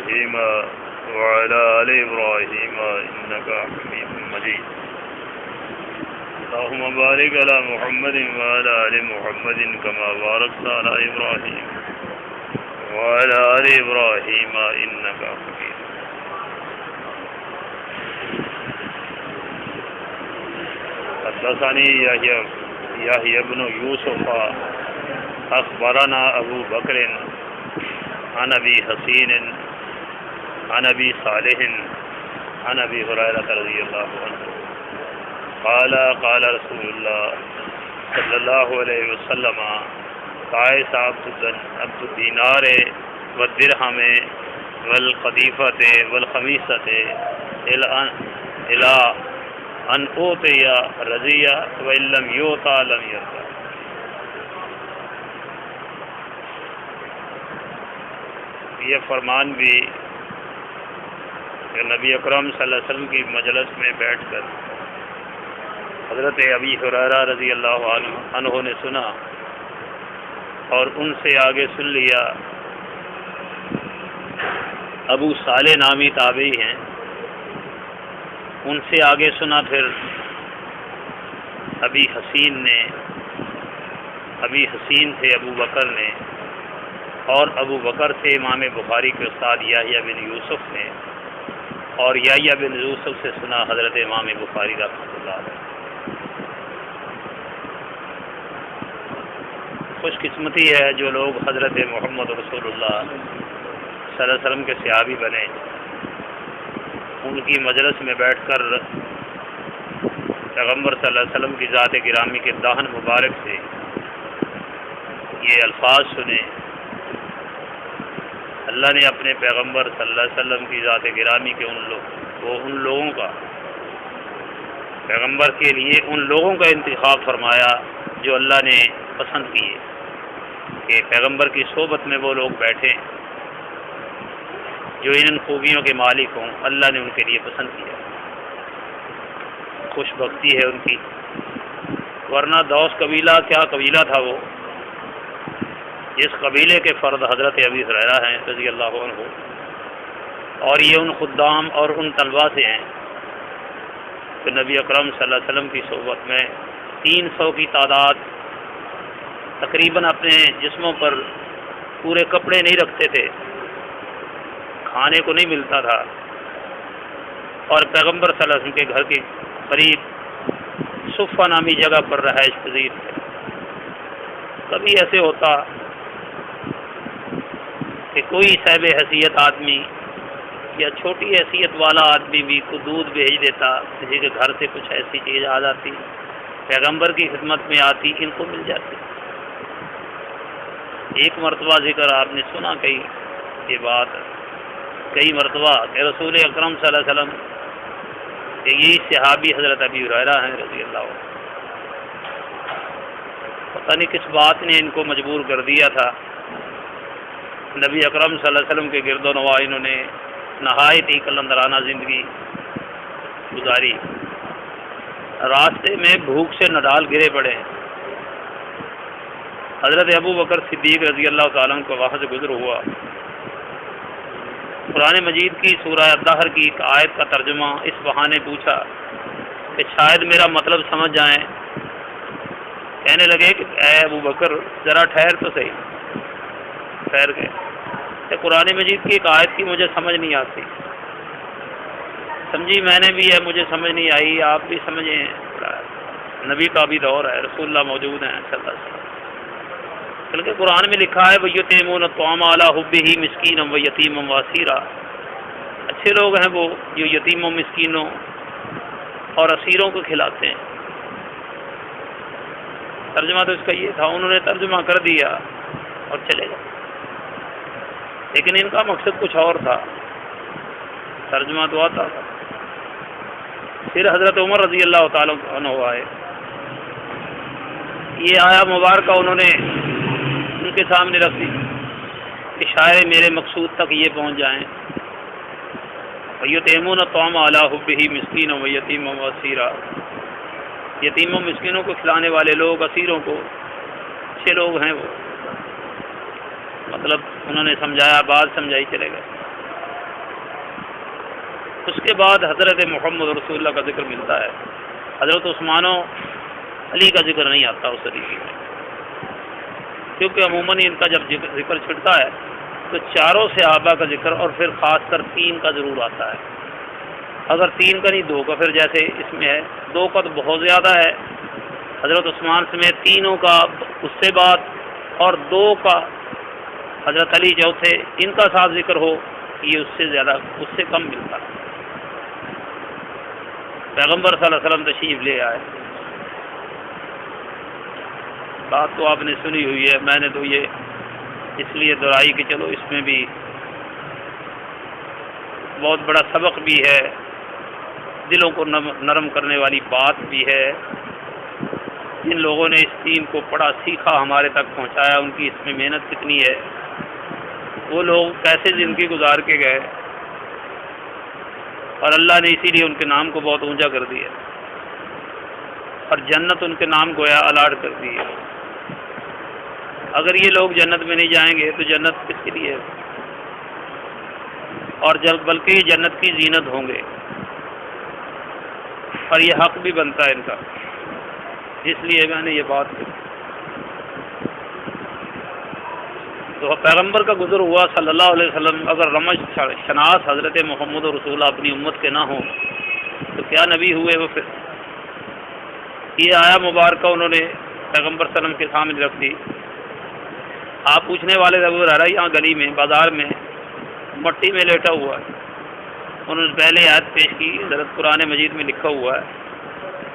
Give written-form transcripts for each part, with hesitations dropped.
إبراهيم وعلى آل إبراهيم إنك حميد مجيد اللهم بارك على محمد وعلى آل محمد كما باركت على إبراهيم وعلى آل إبراهيم إنك حميد حدثني يحيى بن يوسف أخبرنا أبو بكر عن أبي حسين عن أبي صالح عن أبي هريرة رضي الله عنه قال رسول الله صلى الله عليه وسلم تعس عبد الدينار والدرهم والقديفة والخميسة إلى أن أوتي رضي وإن لم يؤتى لم يرضى. یہ فرمان بھی کہ نبی اکرم صلی اللہ علیہ وسلم کی مجلس میں بیٹھ کر حضرت ابی ہریرہ رضی اللہ عنہ نے سنا اور ان سے آگے سن لیا. ابو صالح نامی تابعی ہیں، ان سے آگے سنا پھر ابی حسین تھے ابو بکر نے، اور ابو بکر سے امام بخاری کے استاد یحییٰ بن یوسف نے، اور یحییٰ بن یوسف سے سنا حضرت امام بخاری رحمۃ اللہ علیہ. خوش قسمتی ہے جو لوگ حضرت محمد رسول اللہ صلی اللہ علیہ وسلم کے صحابی بنے، ان کی مجلس میں بیٹھ کر پیغمبر صلی اللہ علیہ وسلم کی ذات گرامی کے دہن مبارک سے یہ الفاظ سنے. اللہ نے اپنے پیغمبر صلی اللہ علیہ وسلم کی ذات گرامی کے ان لوگوں کا پیغمبر کے لیے ان لوگوں کا انتخاب فرمایا جو اللہ نے پسند کیے، کہ پیغمبر کی صحبت میں وہ لوگ بیٹھیں جو ان خوبیوں کے مالک ہوں. اللہ نے ان کے لیے پسند کیا، خوش بختی ہے ان کی. ورنہ دوس قبیلہ کیا قبیلہ تھا وہ، جس قبیلے کے فرد حضرت ابی ہریرہ ہیں رضی اللہ عنہ، اور یہ ان خدام اور ان طلباء سے ہیں کہ نبی اکرم صلی اللہ علیہ وسلم کی صحبت میں 300 کی تعداد تقریباً اپنے جسموں پر پورے کپڑے نہیں رکھتے تھے، کھانے کو نہیں ملتا تھا، اور پیغمبر صلی اللہ علیہ وسلم کے گھر کے قریب صفہ نامی جگہ پر رہائش پذیر تھے. کبھی ایسے ہوتا کہ کوئی صاحب حیثیت آدمی یا چھوٹی حیثیت والا آدمی بھی کو دودھ بھیج دیتا، کسی کے گھر سے کچھ ایسی چیز آ جاتی، پیغمبر کی خدمت میں آتی، ان کو مل جاتی. ایک مرتبہ ذکر آپ نے سنا یہ بات کئی مرتبہ کہ رسول اکرم صلی اللہ علیہ وسلم کہ یہی صحابی حضرت ابی ہریرہ ہیں رضی اللہ عنہ، پتہ نہیں کس بات نے ان کو مجبور کر دیا تھا. نبی اکرم صلی اللہ علیہ وسلم کے گرد و نواح انہوں نے نہایت ہی قلندرانہ زندگی گزاری. راستے میں بھوک سے نڈال گرے پڑے. حضرت ابو بکر صدیق رضی اللہ تعالیٰ عنہ کو وہاں سے گزر ہوا. قرآن مجید کی سورہ الدہر کی ایک آیت کا ترجمہ اس بہانے پوچھا کہ شاید میرا مطلب سمجھ جائیں. کہنے لگے کہ اے ابو بکر ذرا ٹھہر تو صحیح. ٹھہر گئے کہ قرآن مجید کی ایک آیت کی مجھے سمجھ نہیں آتی. سمجھی میں نے بھی ہے، مجھے سمجھ نہیں آئی، آپ بھی سمجھیں. نبی کا بھی دور ہے، رسول اللہ موجود ہیں صلی اللہ علیہ وسلم. بلکہ قرآن میں لکھا ہے وَيُطْعِمُونَ الطَّعَامَ عَلَىٰ حُبِّهِ مِسْكِينًا وَيَتِيمًا وَأَسِيرًا. اچھے لوگ ہیں وہ جو یتیموں، مسکینوں اور اسیروں کو کھلاتے ہیں. ترجمہ تو اس کا یہ تھا، انہوں نے ترجمہ کر دیا اور چلے گئے، لیکن ان کا مقصد کچھ اور تھا. ترجمہ تو آتا تھا. پھر حضرت عمر رضی اللہ تعالیٰ عنہ آئے. یہ آیا مبارکہ انہوں نے ان کے سامنے رکھ دی کہ شاید میرے مقصود تک یہ پہنچ جائیں. وَيُطْعِمُونَ الطَّعَامَ عَلَىٰ حُبِّهِ مِسْكِينًا وَيَتِيمًا وَأَسِيرًا. یتیموں مسکینوں کو کھلانے والے لوگ، اسیروں کو، اچھے لوگ ہیں وہ. مطلب انہوں نے سمجھایا، بات سمجھائی، چلے گئے. اس کے بعد حضرت محمد رسول اللہ کا ذکر ملتا ہے. حضرت عثمان و علی کا ذکر نہیں آتا اس طریقے میں، کیونکہ عموماً ان کا جب ذکر چھٹتا ہے تو چاروں صحابہ کا ذکر اور پھر خاص کر 3 کا ضرور آتا ہے. اگر 3 کا نہیں 2 کا، پھر جیسے اس میں ہے 2 کا تو بہت زیادہ ہے، حضرت عثمان سمیت تینوں کا اس سے بعد، اور 2 کا حضرت علی چوتھے، ان کا ساتھ ذکر ہو، یہ اس سے زیادہ اس سے کم ملتا ہے. پیغمبر صلی اللہ علیہ وسلم تشریف لے آئے. بات تو آپ نے سنی ہوئی ہے، میں نے تو یہ اس لیے دہرائی کہ چلو اس میں بھی بہت بڑا سبق بھی ہے، دلوں کو نرم کرنے والی بات بھی ہے. جن لوگوں نے اس دین کو پڑھا سیکھا ہمارے تک پہنچایا، ان کی اس میں محنت کتنی ہے، وہ لوگ کیسے زندگی گزار کے گئے، اور اللہ نے اسی لیے ان کے نام کو بہت اونچا کر دیا، اور جنت ان کے نام گویا الاٹ کر دی ہے. اگر یہ لوگ جنت میں نہیں جائیں گے تو جنت کس کے لیے ہے؟ اور جب بلکہ یہ جنت کی زینت ہوں گے، اور یہ حق بھی بنتا ہے ان کا، اس لیے میں نے یہ بات کی. تو پیغمبر کا گزر ہوا صلی اللہ علیہ وسلم، اگر رمج شناس حضرت محمد رسول اللہ اپنی امت کے نہ ہوں تو کیا نبی ہوئے وہ؟ پھر یہ آیا مبارکہ انہوں نے پیغمبر صلی اللہ علیہ وسلم کے سامنے رکھ دی. آپ پوچھنے والے ابو ہریرہ یہاں گلی میں بازار میں مٹی میں لیٹا ہوا ہے. انہوں نے پہلے آیت پیش کی، حضرت قرآن مجید میں لکھا ہوا ہے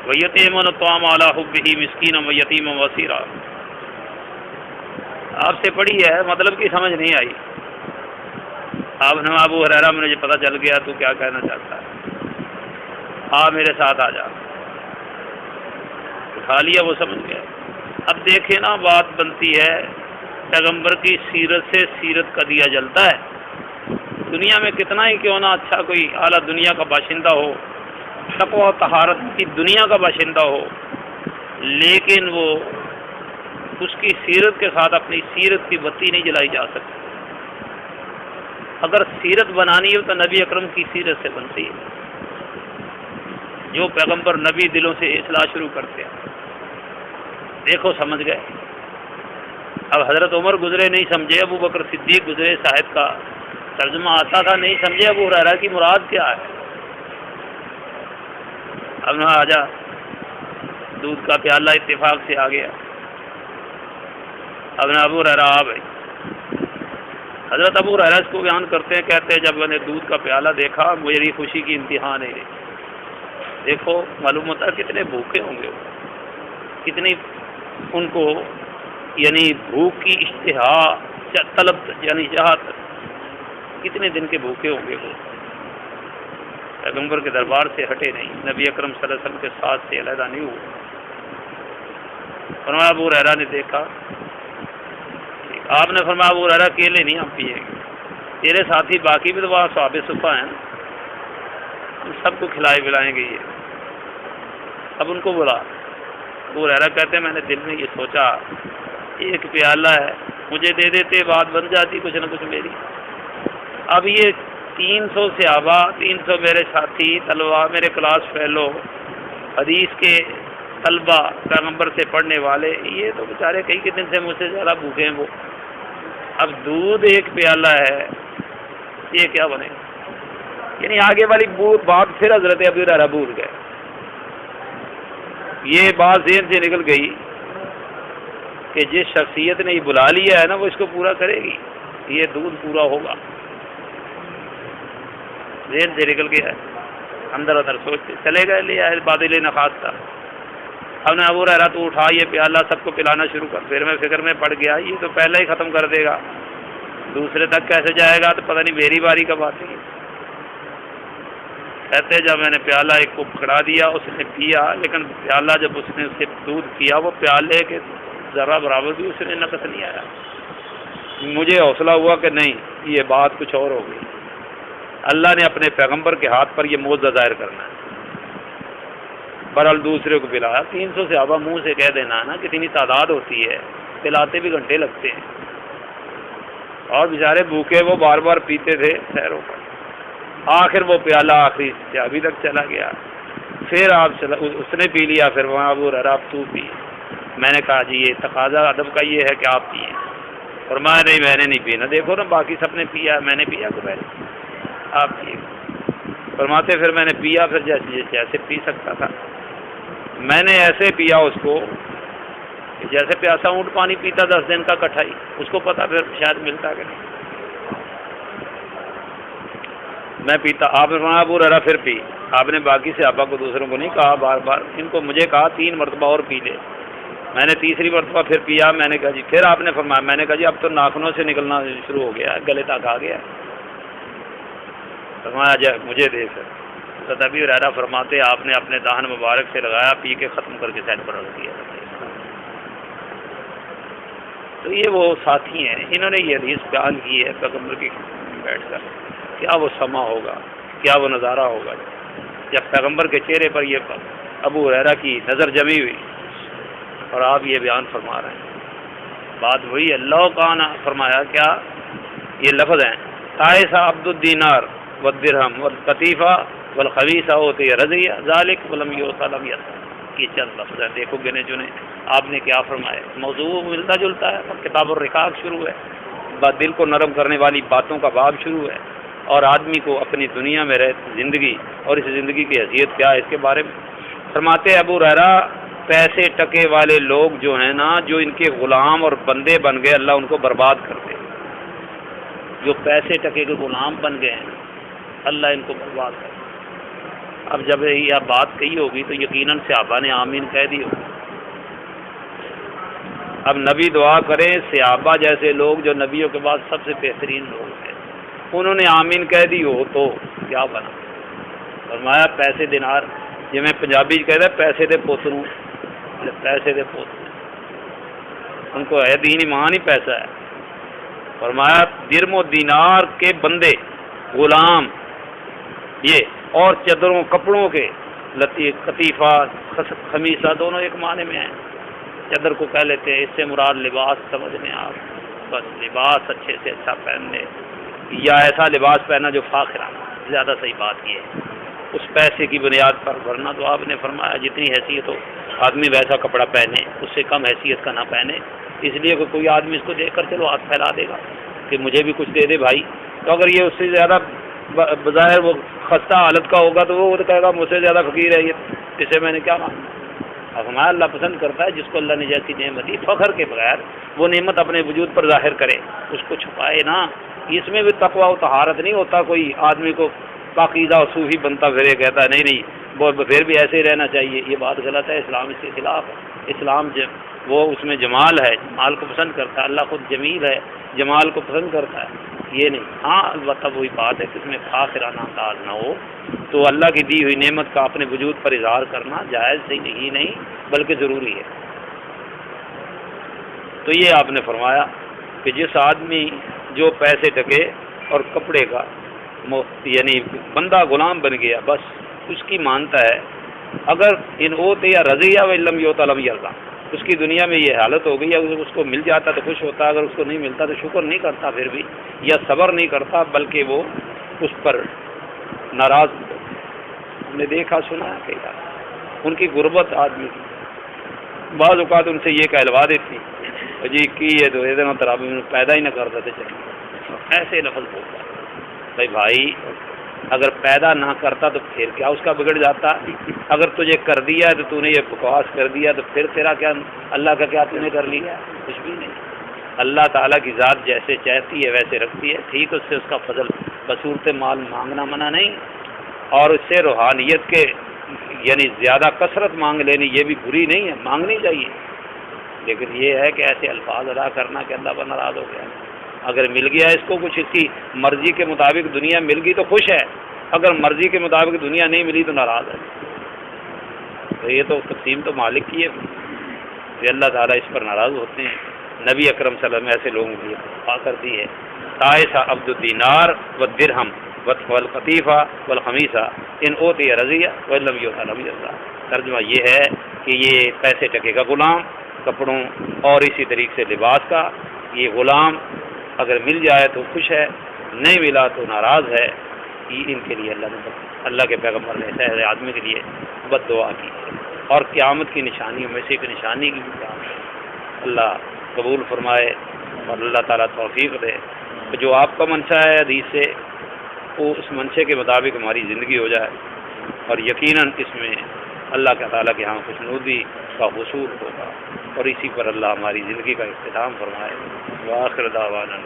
وَيَطْعِمُونَ الطَّعَامَ عَلَىٰ حُبِّهِ مِسْكِينًا وَيَتِيمًا وَأَسِيرًا. آپ سے پڑھی ہے، مطلب کی سمجھ نہیں آئی. آپ نے ابو ہریرہ مجھے پتہ چل گیا تو کیا کہنا چاہتا ہے، میرے ساتھ آ جا. اٹھا لیا، وہ سمجھ گیا. اب دیکھیں نا، بات بنتی ہے پیغمبر کی سیرت سے سیرت کا دیا جلتا ہے. دنیا میں کتنا ہی کیوں نہ اچھا کوئی اعلیٰ دنیا کا باشندہ ہو، تقویٰ و طہارت کی دنیا کا باشندہ ہو، لیکن وہ اس کی سیرت کے ساتھ اپنی سیرت کی بتی نہیں جلائی جا سکتی. اگر سیرت بنانی ہو تو نبی اکرم کی سیرت سے بنتی ہے. جو پیغمبر نبی دلوں سے اصلاح شروع کرتے ہیں. دیکھو سمجھ گئے. اب حضرت عمر گزرے نہیں سمجھے، ابو بکر صدیق گزرے، شاہد کا ترجمہ آتا تھا نہیں سمجھے ابو ہریرہ کی مراد کیا ہے. اب نہ آ جا، دودھ کا پیالہ اتفاق سے آ گیا. اب نہ ابو ہریرہ آ بھائی. حضرت ابو ہریرہ اس کو بیان کرتے ہیں، کہتے ہیں جب میں نے دودھ کا پیالہ دیکھا میری خوشی کی انتہا نہیں رہی. دیکھو معلوم ہوتا ہے کتنے بھوکے ہوں گے، کتنی ان کو یعنی بھوک کی اشتہا طلب یعنی چاہت، کتنے دن کے بھوکے ہوں گے وہ. پیغمبر کے دربار سے ہٹے نہیں، نبی اکرم صلی اللہ علیہ وسلم کے ساتھ سے علیحدہ نہیں ہوئے. فرمایا ابو ہریرہ نے دیکھا. آپ نے فرمایا ابو ہریرہ اکیلے نہیں ہم پیئیں گے، تیرے ساتھی باقی بھی تو وہاں صحابہ صفہ ہیں، سب کو کھلائے پلائیں گے. یہ اب ان کو بلا. ابو ہریرہ کہتے ہیں میں نے دل میں یہ سوچا ایک پیالہ ہے، مجھے دے دیتے بات بن جاتی کچھ نہ کچھ میری. اب یہ 300 صحابہ، 300 میرے ساتھی طلبہ، میرے کلاس فیلو، حدیث کے طلبہ، پیغمبر سے پڑھنے والے، یہ تو بیچارے کئی دن سے مجھ سے زیادہ بھوکے ہیں وہ. اب دودھ ایک پیالہ ہے، یہ کیا بنے؟ یعنی آگے والی بات پھر حضرت ابو ہریرہ بھول گئے. یہ بات ذہن سے نکل گئی کہ جس شخصیت نے یہ بلا لیا ہے نا وہ اس کو پورا کرے گی، یہ دودھ پورا ہوگا. ذہن سے نکل گیا، اندر ادھر سوچتے چلے گئے، لے آئے بادل نفاذ کا. ہم نے ابو ہریرہ تو اٹھا یہ پیالہ سب کو پلانا شروع کر. پھر میں فکر میں پڑ گیا یہ تو پہلے ہی ختم کر دے گا، دوسرے تک کیسے جائے گا، تو پتہ نہیں میری باری کب آتی ہے. کہتے جب میں نے پیالہ ایک کو پکڑا دیا اس نے پیا، لیکن پیالہ جب اس نے اسے دودھ پیا وہ پیالے کے ذرا برابر بھی اس نے نقص نہیں آیا. مجھے حوصلہ ہوا کہ نہیں یہ بات کچھ اور ہوگی. اللہ نے اپنے پیغمبر کے ہاتھ پر یہ معجزہ ظاہر کرنا ہے. بہرحال دوسرے کو پلایا. 300 صحابہ منہ سے کہہ دینا نا کتنی تعداد ہوتی ہے، پلاتے بھی گھنٹے لگتے ہیں، اور بیچارے بھوکے وہ بار بار پیتے تھے سحروں پر. آخر وہ پیالہ آخری ابھی تک چلا گیا. پھر اس نے پی لیا. پھر وہاں ابو ہریرہ اب تو پی. میں نے کہا جی یہ تقاضا ادب کا یہ ہے کہ آپ پئیں. فرمایا نہیں میں نے نہیں پینا. دیکھو نا باقی سب نے پیا, میں نے پیا تو پہلے آپ پیے. فرماتے پھر میں نے پیا, پھر جیسے پی سکتا تھا میں نے ایسے پیا اس کو جیسے پیاسا اونٹ پانی پیتا 10 دن کا کٹھائی. اس کو پتا پھر شاید ملتا کہ نہیں. میں پیتا. آپ نے فرمایا ابو ہریرہ پھر پی. آپ نے باقی صحابہ کو دوسروں کو نہیں کہا بار بار, ان کو مجھے کہا 3 مرتبہ اور پی لے. میں نے تیسری مرتبہ پھر پیا. میں نے کہا جی پھر آپ نے فرمایا. میں نے کہا جی اب تو ناخنوں سے نکلنا شروع ہو گیا, گلے تک آ گیا. فرمایا جا مجھے دے. پھر ابو ہریرہ فرماتے آپ نے اپنے دہن مبارک سے لگایا, پی کے ختم کر کے سائڈ پر رکھ دیا. تو یہ وہ ساتھی ہیں, انہوں نے یہ حدیث بیان کی ہے پیغمبر کی بیٹھ کر. کیا وہ سما ہوگا, کیا وہ نظارہ ہوگا جب پیغمبر کے چہرے پر یہ ابو ہریرہ کی نظر جمی ہوئی اور آپ یہ بیان فرما رہے ہیں. بات وہی اللہ کا نا فرمایا کیا یہ لفظ ہیں تائسا عبد الدینار والدرہم والقطیفہ والخبیثہ ہوتی ہے رضیہ ذالک ولم یؤت لم یسر. یہ چند لفظ ہیں, دیکھو گنے چنے آپ نے کیا فرمایا. موضوع ملتا جلتا ہے. کتاب الرقاق شروع ہے, دل کو نرم کرنے والی باتوں کا باب شروع ہے, اور آدمی کو اپنی دنیا میں زندگی اور اس زندگی کی حیثیت کیا ہے اس کے بارے میں فرماتے. ابو ہریرہ پیسے ٹکے والے لوگ جو ہیں نا, جو ان کے غلام اور بندے بن گئے, اللہ ان کو برباد کر دے. جو پیسے ٹکے کے غلام بن گئے ہیں اللہ ان کو برباد کر دے. اب جب یہ بات کہی ہوگی تو یقیناً صحابہ نے آمین کہہ دی ہوگی. اب نبی دعا کریں صحابہ جیسے لوگ جو نبیوں کے بعد سب سے بہترین لوگ ہیں, انہوں نے آمین کہہ دی ہو تو کیا بنا. فرمایا پیسے دینار, جی میں پنجابی کہتا ہے پیسے دے پوتروں, پیسے دے پوتروں, ان کو ہے دین ایمان ہی پیسہ ہے. فرمایا درم و دینار کے بندے غلام یہ, اور چادروں کپڑوں کے قطیفہ خمیصہ دونوں ایک معنی میں ہیں. چادر کو کہہ لیتے ہیں, اس سے مراد لباس سمجھ لیں آپ, بس لباس اچھے سے اچھا پہننے یا ایسا لباس پہننا جو فاخرانہ. زیادہ صحیح بات یہ ہے اس پیسے کی بنیاد پر. ورنہ تو آپ نے فرمایا جتنی حیثیت ہو آدمی ویسا کپڑا پہنے, اس سے کم حیثیت کا نہ پہنے. اس لیے کہ کوئی آدمی اس کو دیکھ کر چلو ہاتھ پھیلا دے گا کہ مجھے بھی کچھ دے دے بھائی, تو اگر یہ اس سے زیادہ بظاہر وہ خستہ حالت کا ہوگا تو وہ کہے گا مجھ سے زیادہ فقیر ہے یہ, اسے میں نے کیا ماننا. اب ہمارا اللہ پسند کرتا ہے جس کو اللہ نے جیسی نعمت دی فخر کے بغیر وہ نعمت اپنے وجود پر ظاہر کرے, اس کو چھپائے نا. اس میں بھی تقویٰ و طہارت نہیں ہوتا. کوئی آدمی کو پاکیزہ و صوفی بنتا پھرے کہتا ہے نہیں وہ پھر بھی ایسے ہی رہنا چاہیے. یہ بات غلط ہے, اسلام اس کے خلاف ہے. اسلام وہ اس میں جمال ہے, جمال کو پسند کرتا ہے. اللہ خود جمیل ہے, جمال کو پسند کرتا ہے, یہ نہیں. ہاں البتہ وہی بات ہے کہ اس میں فاخرانہ انداز نہ ہو. تو اللہ کی دی ہوئی نعمت کا اپنے وجود پر اظہار کرنا جائز نہیں بلکہ ضروری ہے. تو یہ آپ نے فرمایا کہ جس آدمی جو پیسے ٹکے اور کپڑے کا یعنی بندہ غلام بن گیا, بس اس کی مانتا ہے. اگر ان اوت یا رضیہ و علم یوت لم یرضا, اس کی دنیا میں یہ حالت ہو گئی ہے, اس کو مل جاتا تو خوش ہوتا, اگر اس کو نہیں ملتا تو شکر نہیں کرتا پھر بھی, یا صبر نہیں کرتا بلکہ وہ اس پر ناراض. ہم نے دیکھا سنا ہے کئی بار ان کی غربت آدمی کی, بعض اوقات ان سے یہ کہلوا دیتی جی کی ہے تو یہ دن ترابی پیدا ہی نہ کرتا تھے چلیے, ایسے لفظ بولتا. بھائی اگر پیدا نہ کرتا تو پھر کیا اس کا بگڑ جاتا. اگر تجھے کر دیا تو تو نے یہ بکواس کر دیا تو پھر تیرا کیا, اللہ کا کیا تو نے کر لیا, کچھ بھی نہیں. اللہ تعالیٰ کی ذات جیسے چاہتی ہے ویسے رکھتی ہے, ٹھیک. اس سے اس کا فضل بصورت مال مانگنا منع نہیں, اور اس سے روحانیت کے یعنی زیادہ کثرت مانگ لینی یہ بھی بری نہیں ہے, مانگنی چاہیے. لیکن یہ ہے کہ ایسے الفاظ ادا کرنا کہ اللہ پر ناراض ہو گیا. اگر مل گیا اس کو کچھ اس کی مرضی کے مطابق دنیا مل گئی تو خوش ہے, اگر مرضی کے مطابق دنیا نہیں ملی تو ناراض ہے. تو یہ تو تقسیم تو مالک کی ہے, کہ اللہ تعالیٰ اس پر ناراض ہوتے ہیں. نبی اکرم صلی اللہ علیہ وسلم ایسے لوگوں کی دعا کرتی ہے تائسا عبد الدینار والدرہم والقطیفہ والخمیصہ ان اوتی رضیہ ولم یؤت لم یرضا. ترجمہ یہ ہے کہ یہ پیسے ٹکے کا غلام, کپڑوں اور اسی طریقے سے لباس کا یہ غلام اگر مل جائے تو خوش ہے, نہیں ملا تو ناراض ہے. ان کے لیے اللہ کے پیغمبر نے ایسے آدمی کے لیے بد دعا کی ہے۔ اور قیامت کی نشانیوں میں سے ایک نشانی کی اللہ قبول فرمائے اور اللہ تعالیٰ توفیق دے کہ جو آپ کا منشا ہے حدیث سے وہ اس منشے کے مطابق ہماری زندگی ہو جائے، اور یقیناً اس میں اللہ کے تعالیٰ کے ہاں خوشنودی کا حصول ہوگا، اور اسی پر اللہ ہماری زندگی کا اختتام فرمائے۔ وآخر دعوانا